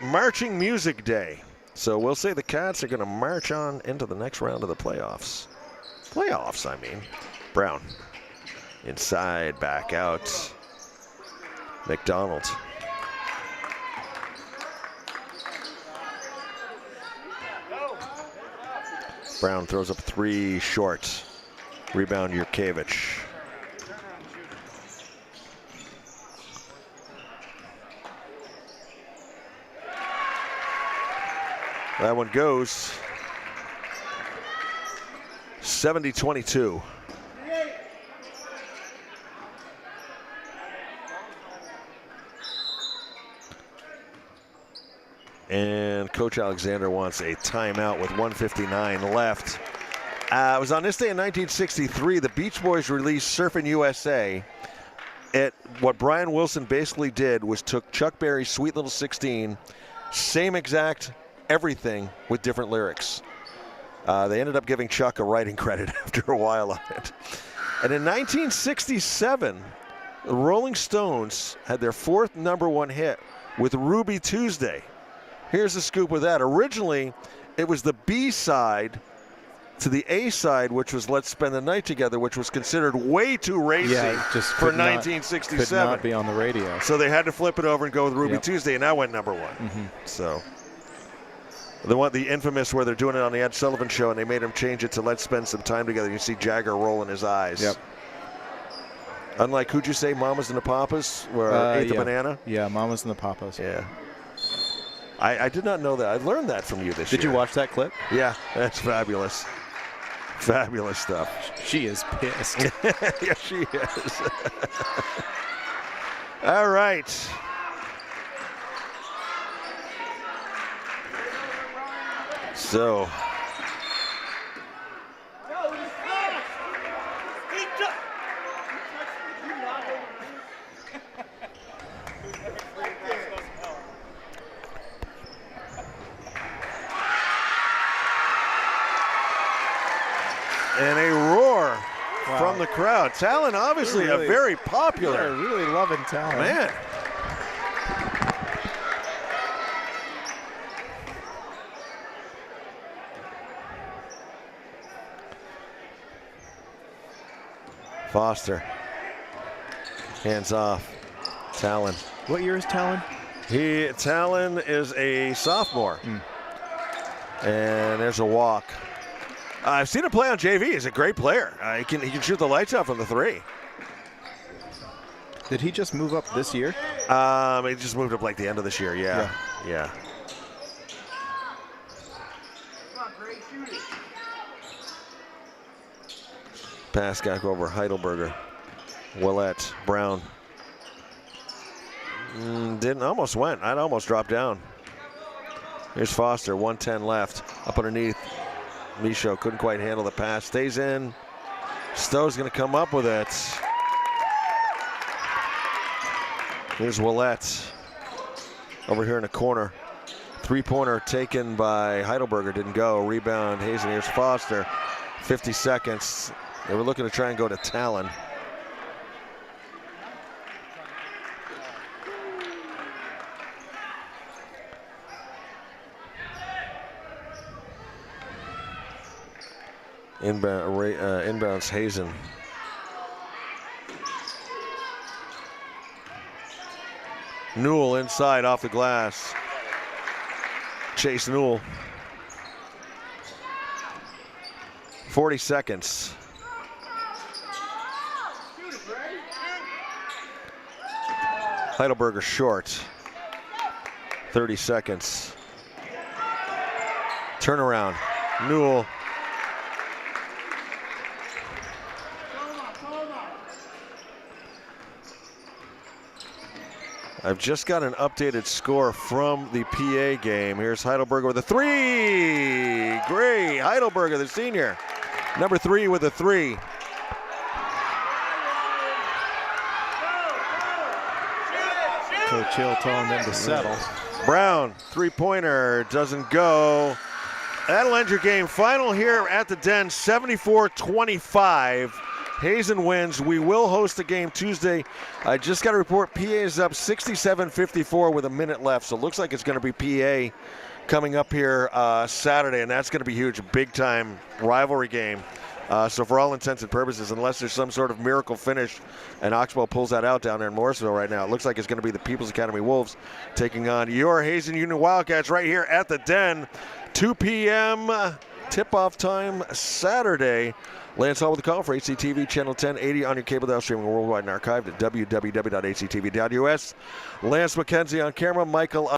Marching Music Day. So we'll say the Cats are going to march on into the next round of the playoffs. Playoffs, I mean. Brown. Inside, back out. McDonald. Brown throws up three short. Rebound, Jurkevich. That one goes 70-22. And Coach Alexander wants a timeout with 1:59 left. It was on this day in 1963, the Beach Boys released Surfin' USA. What Brian Wilson basically did was took Chuck Berry's Sweet Little 16, same exact everything with different lyrics. They ended up giving Chuck a writing credit after a while on it. And in 1967, the Rolling Stones had their fourth #1 hit with Ruby Tuesday. Here's the scoop with that. Originally, it was the B-side to the A-side, which was Let's Spend the Night Together, which was considered way too racy for 1967. Could not be on the radio. So they had to flip it over and go with Ruby Yep. Tuesday, and that went #1. Mm-hmm. So the infamous where they're doing it on the Ed Sullivan Show, and they made him change it to Let's Spend Some Time Together. You see Jagger rolling his eyes. Yep. Unlike, who'd you say, Mamas and the Papas, where ate the banana? Yeah, Mamas and the Papas. Yeah. I did not know that. I learned that from you this year. Did you watch that clip? Yeah, that's fabulous. Fabulous stuff. She is pissed. Yes, she is. All right. So. And a roar from the crowd. Talon, obviously Really, a very popular. They're really loving Talon. Man. Foster. Hands off. Talon. What year is Talon? Talon is a sophomore. And there's a walk. I've seen him play on JV. He's a great player. He can shoot the lights out from the three. Did he just move up this year? He just moved up like the end of this year. Yeah. Pass back over Heidelberger. Willett, Brown. Almost went. I'd almost dropped down. Here's Foster, 1:10 left. Up underneath. Michaud couldn't quite handle the pass. Stays in. Stowe's going to come up with it. Here's Willett over here in the corner. Three-pointer taken by Heidelberger. Didn't go. Rebound. Hazen. Here's Foster. 50 seconds. They were looking to try and go to Talon. Inbounds Hazen. Newell inside off the glass. Chase Newell. 40 seconds. Heidelberger short. 30 seconds. Turnaround. Newell. I've just got an updated score from the PA game. Here's Heidelberger with a three. Great. Heidelberger, the senior. Number 3 with a 3. Coach Hill telling them to settle. Brown, three-pointer, doesn't go. That'll end your game. Final here at the Den, 74-25. Hazen wins. We will host the game Tuesday. I just got a report PA is up 67-54 with a minute left, so it looks like it's going to be PA coming up here Saturday, and that's going to be huge, a big-time rivalry game. So for all intents and purposes, unless there's some sort of miracle finish and Oxbow pulls that out down there in Morrisville right now, it looks like it's going to be the People's Academy Wolves taking on your Hazen Union Wildcats right here at the Den. 2 p.m. tip-off time Saturday. Lance Hall with the call for HCTV Channel 1080 on your cable dial, streaming worldwide and archived at www.hctv.us. Lance McKenzie on camera, Michael